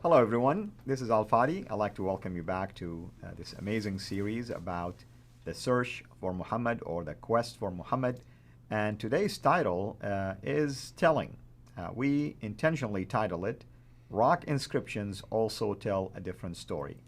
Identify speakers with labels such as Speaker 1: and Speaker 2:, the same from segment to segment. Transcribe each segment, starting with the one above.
Speaker 1: Hello, everyone. This is Al Fadi. I'd like to welcome you back to this amazing series about the search for Muhammad or the quest for Muhammad. And today's title is telling. We intentionally title it Rock Inscriptions Also Tell a Different Story.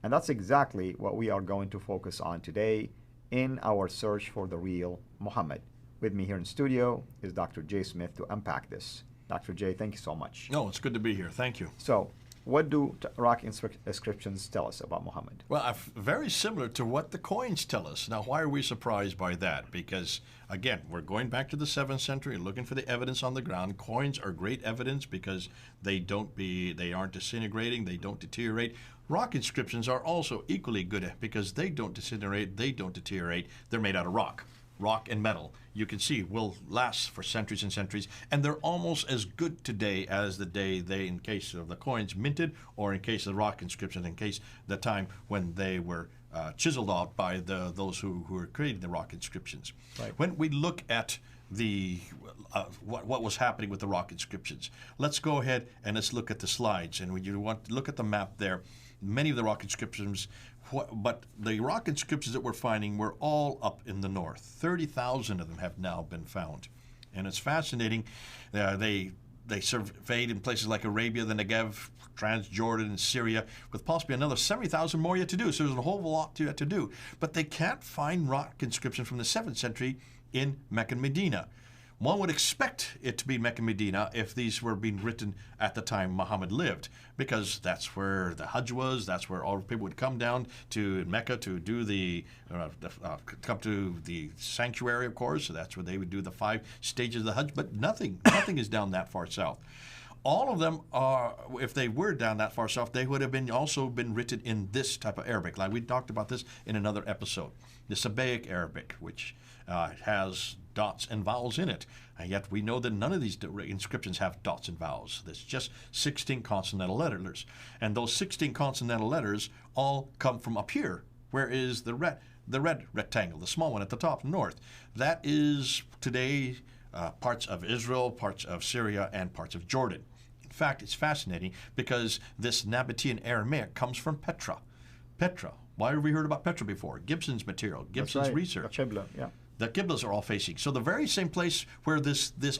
Speaker 1: And that's exactly what we are going to focus on today in our search for the real Muhammad. With me here in studio is Dr. Jay Smith to unpack this. Dr. Jay, thank you so much.
Speaker 2: No, it's good to be here. Thank you.
Speaker 1: So, what do rock inscriptions tell us about Muhammad?
Speaker 2: Well, very similar to what the coins tell us. Now, why are we surprised by that? Because, again, we're going back to the 7th century, looking for the evidence on the ground. Coins are great evidence because they aren't disintegrating, they don't deteriorate. Rock inscriptions are also equally good because they don't disintegrate, they don't deteriorate. They're made out of rock. Rock and metal, you can see, will last for centuries and centuries, and they're almost as good today as the day they, in case of the coins, minted, or in case of the rock inscriptions, in case the time when they were chiseled out by those who were creating the rock inscriptions.
Speaker 1: Right.
Speaker 2: When we look at the what was happening with the rock inscriptions, let's go ahead and let's look at the slides. And when you want to look at the map there, many of the rock inscriptions. But the rock inscriptions that we're finding were all up in the north. 30,000 of them have now been found. And it's fascinating. They surveyed in places like Arabia, the Negev, Transjordan, and Syria, with possibly another 70,000 more yet to do. So there's a whole lot yet to do. But they can't find rock inscriptions from the 7th century in Mecca and Medina. One would expect it to be Mecca and Medina if these were being written at the time Muhammad lived, because that's where the Hajj was, that's where all people would come down to Mecca to do come to the sanctuary, of course, so that's where they would do the 5 stages of the Hajj, but nothing is down that far south. All of them are, if they were down that far south, they would have also been written in this type of Arabic. Like we talked about this in another episode. The Sabaic Arabic, which has dots and vowels in it. And yet we know that none of these inscriptions have dots and vowels. There's just 16 consonantal letters. And those 16 consonantal letters all come from up here. Where is the red rectangle, the small one at the top, north? That is today parts of Israel, parts of Syria, and parts of Jordan. In fact, it's fascinating because this Nabatean Aramaic comes from Petra. Petra. Why have we heard about Petra before? Gibson's material, Gibson's research.
Speaker 1: Yeah.
Speaker 2: The Qiblas are all facing. So the very same place where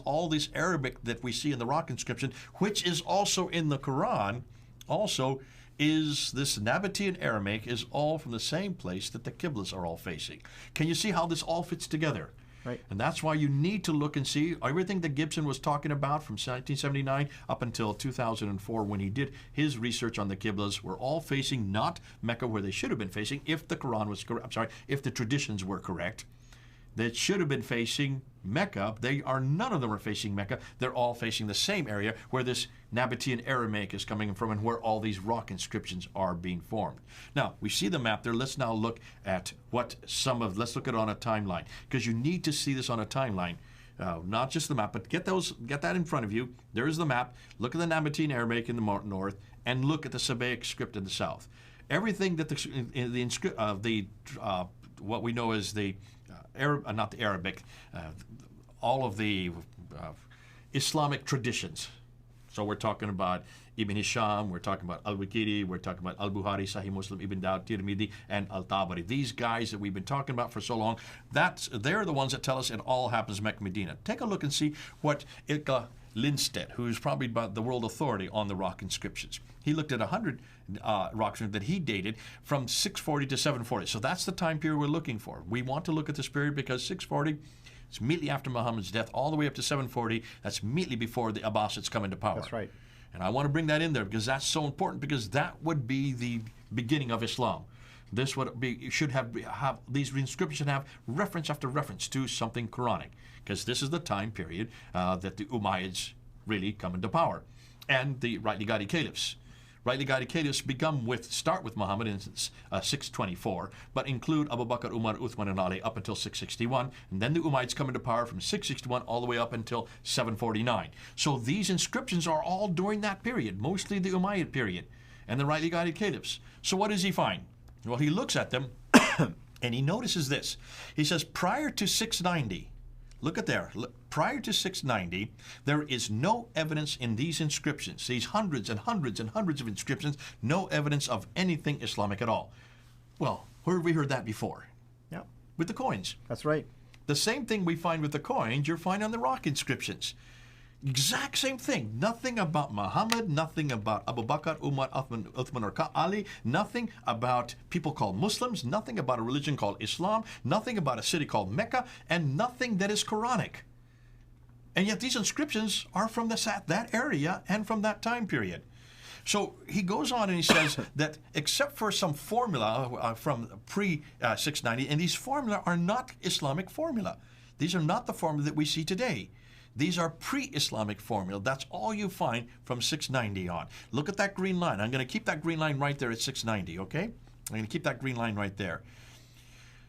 Speaker 2: all this Arabic that we see in the rock inscription, which is also in the Quran, also is this Nabatean Aramaic, is all from the same place that the Qiblas are all facing. Can you see how this all fits together?
Speaker 1: Right.
Speaker 2: And that's why you need to look and see everything that Gibson was talking about from 1979 up until 2004 when he did his research on the Qiblas were all facing not Mecca where they should have been facing if the Quran was correct. I'm sorry, if the traditions were correct. That should have been facing Mecca. None of them are facing Mecca. They're all facing the same area where this Nabatean Aramaic is coming from and where all these rock inscriptions are being formed. Now, we see the map there. Let's now look at let's look at it on a timeline, because you need to see this on a timeline. Not just the map, but get that in front of you. There's the map. Look at the Nabatean Aramaic in the north, and look at the Sabaic script in the south. Everything that what we know is the not the Arabic, all of the Islamic traditions. So we're talking about Ibn Hisham, we're talking about Al-Waqidi, we're talking about Al-Bukhari, Sahih Muslim, Ibn Dawud, Tirmidhi, and Al-Tabari. These guys that we've been talking about for so long, they're the ones that tell us it all happens in Mecca, Medina. Take a look and see what Ilka Lindstedt, who's probably about the world authority on the rock inscriptions. He looked at 100 rock inscriptions that he dated from 640 to 740. So that's the time period we're looking for. We want to look at this period because 640 is immediately after Muhammad's death, all the way up to 740. That's immediately before the Abbasids come into power.
Speaker 1: That's right.
Speaker 2: And I want to bring that in there because that's so important, because that would be the beginning of Islam. This would be these inscriptions should have reference after reference to something Quranic, because this is the time period that the Umayyads really come into power, and the rightly guided caliphs. Rightly guided caliphs start with Muhammad in 624, but include Abu Bakr, Umar, Uthman, and Ali up until 661, and then the Umayyads come into power from 661 all the way up until 749. So these inscriptions are all during that period, mostly the Umayyad period, and the rightly guided caliphs. So what does he find? Well, he looks at them, and he notices this. He says, prior to 690, Look at there. Prior to 690, there is no evidence in these inscriptions, these hundreds and hundreds and hundreds of inscriptions, no evidence of anything Islamic at all. Well, where have we heard that before?
Speaker 1: Yeah.
Speaker 2: With the coins.
Speaker 1: That's right.
Speaker 2: The same thing we find with the coins, you'll find on the rock inscriptions. Exact same thing. Nothing about Muhammad, nothing about Abu Bakr, Umar, Uthman, or Ali, nothing about people called Muslims, nothing about a religion called Islam, nothing about a city called Mecca, and nothing that is Quranic. And yet these inscriptions are from that area and from that time period. So he goes on and he says that except for some formula from pre-690, and these formula are not Islamic formula. These are not the formula that we see today. These are pre-Islamic formula. That's all you find from 690 on. Look at that green line. I'm going to keep that green line right there at 690, okay? I'm going to keep that green line right there.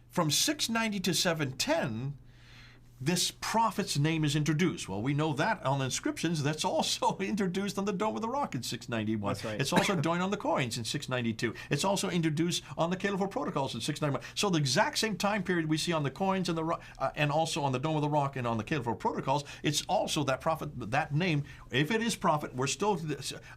Speaker 2: From 690 to 710, this prophet's name is introduced. Well, we know that on the inscriptions. That's also introduced on the Dome of the Rock in 691.
Speaker 1: That's right.
Speaker 2: It's also joined on the coins in 692. It's also introduced on the Caliphal Protocols in 691. So the exact same time period we see on the coins and and also on the Dome of the Rock and on the Caliphal Protocols, it's also that prophet, that name. If it is prophet,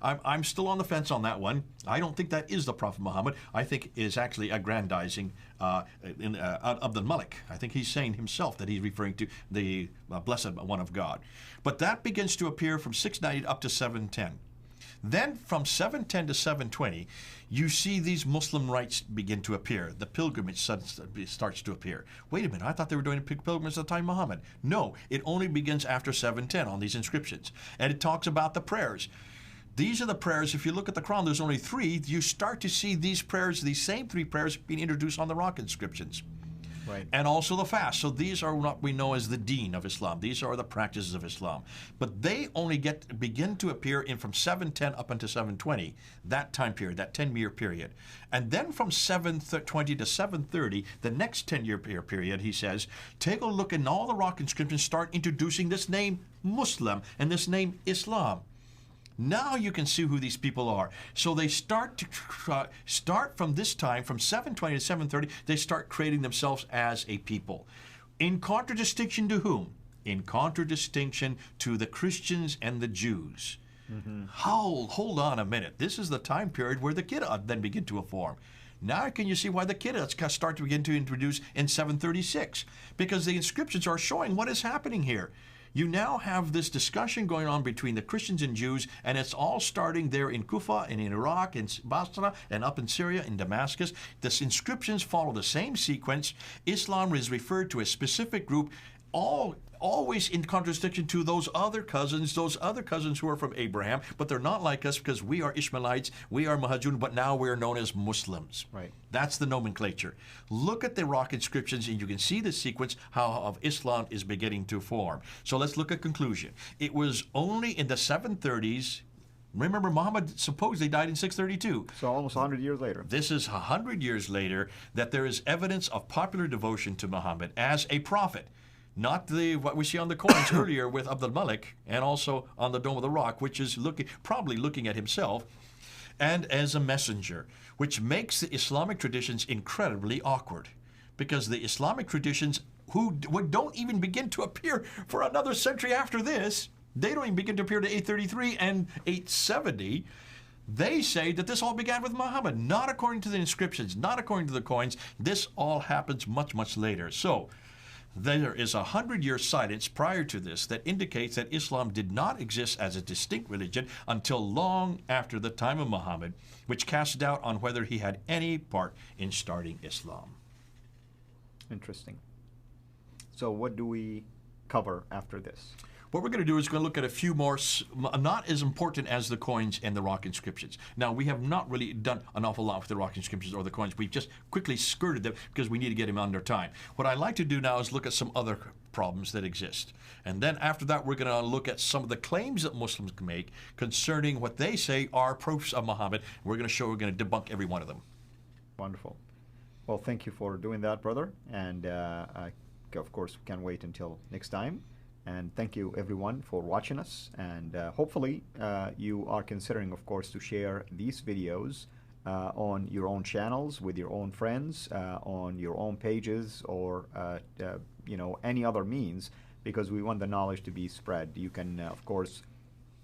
Speaker 2: I'm still on the fence on that one. I don't think that is the Prophet Muhammad. I think it is actually aggrandizing Abdul Malik. I think he's saying himself that he's referring to the Blessed One of God. But that begins to appear from 690 up to 710. Then from 710 to 720, you see these Muslim rites begin to appear. The pilgrimage starts to appear. Wait a minute, I thought they were doing pilgrimage at the time of Muhammad. No, it only begins after 710 on these inscriptions. And it talks about the prayers. These are the prayers. If you look at the Quran, there's only 3. You start to see these prayers, these same 3 prayers being introduced on the rock inscriptions.
Speaker 1: Right.
Speaker 2: And also the fast. So these are what we know as the deen of Islam. These are the practices of Islam. But they only begin to appear in from 710 up until 720, that time period, that 10-year period. And then from 720 to 730, the next 10-year period, he says, take a look in all the rock inscriptions, start introducing this name Muslim and this name Islam. Now you can see who these people are. So they start from this time, from 720 to 730, they start creating themselves as a people. In contradistinction to whom? In contradistinction to the Christians and the Jews. Mm-hmm. Hold on a minute. This is the time period where the Qur'an then begin to form. Now can you see why the Qur'an start to begin to introduce in 736? Because the inscriptions are showing what is happening here. You now have this discussion going on between the Christians and Jews, and it's all starting there in Kufa and in Iraq and Basra and up in Syria in Damascus. The inscriptions follow the same sequence. Islam is referred to a specific group, always in contradiction to those other cousins who are from Abraham, but they're not like us because we are Ishmaelites, we are Mahajun, but now we're known as Muslims.
Speaker 1: Right.
Speaker 2: That's the nomenclature. Look at the rock inscriptions and you can see the sequence of Islam is beginning to form. So let's look at conclusion. It was only in the 730s. Remember, Muhammad supposedly died in 632.
Speaker 1: So almost 100 years later.
Speaker 2: This is 100 years later that there is evidence of popular devotion to Muhammad as a prophet. Not what we see on the coins earlier with Abdul Malik and also on the Dome of the Rock, which is probably looking at himself, and as a messenger, which makes the Islamic traditions incredibly awkward. Because the Islamic traditions, who don't even begin to appear for another century after this, they don't even begin to appear to 833 and 870. They say that this all began with Muhammad, not according to the inscriptions, not according to the coins. This all happens much, much later. So there is 100-year silence prior to this that indicates that Islam did not exist as a distinct religion until long after the time of Muhammad, which casts doubt on whether he had any part in starting Islam.
Speaker 1: Interesting. So what do we cover after this?
Speaker 2: What we're going to do is going to look at a few more, not as important as the coins and the rock inscriptions. Now, we have not really done an awful lot with the rock inscriptions or the coins. We've just quickly skirted them because we need to get them under time. What I'd like to do now is look at some other problems that exist. And then after that, we're going to look at some of the claims that Muslims make concerning what they say are proofs of Muhammad. We're going to debunk every one of them.
Speaker 1: Wonderful. Well, thank you for doing that, brother. And of course, we can't wait until next time. And thank you, everyone, for watching us. And hopefully, you are considering, of course, to share these videos on your own channels, with your own friends, on your own pages, or any other means, because we want the knowledge to be spread. You can, of course,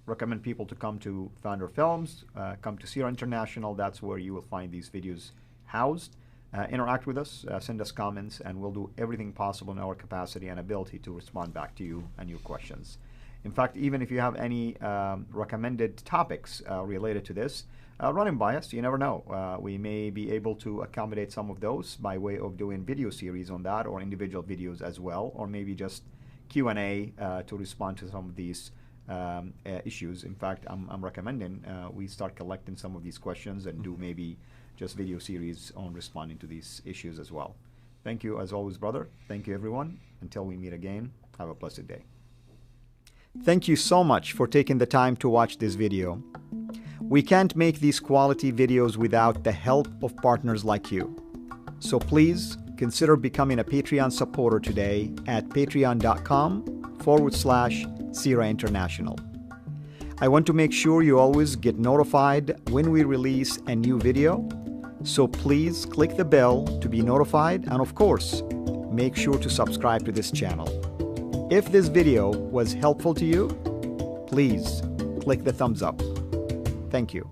Speaker 1: recommend people to come to Founder Films, come to S.I.N International. That's where you will find these videos housed. Interact with us, send us comments, and we'll do everything possible in our capacity and ability to respond back to you and your questions. In fact, even if you have any recommended topics related to this, run them by us. You never know. We may be able to accommodate some of those by way of doing video series on that, or individual videos as well, or maybe just Q&A to respond to some of these issues. In fact, I'm recommending we start collecting some of these questions and do maybe just video series on responding to these issues as well. Thank you as always, brother. Thank you, everyone. Until we meet again, have a blessed day. Thank you so much for taking the time to watch this video. We can't make these quality videos without the help of partners like you. So please consider becoming a Patreon supporter today at patreon.com/S.I.N International. I want to make sure you always get notified when we release a new video. So please click the bell to be notified, and of course, make sure to subscribe to this channel. If this video was helpful to you, please click the thumbs up. Thank you.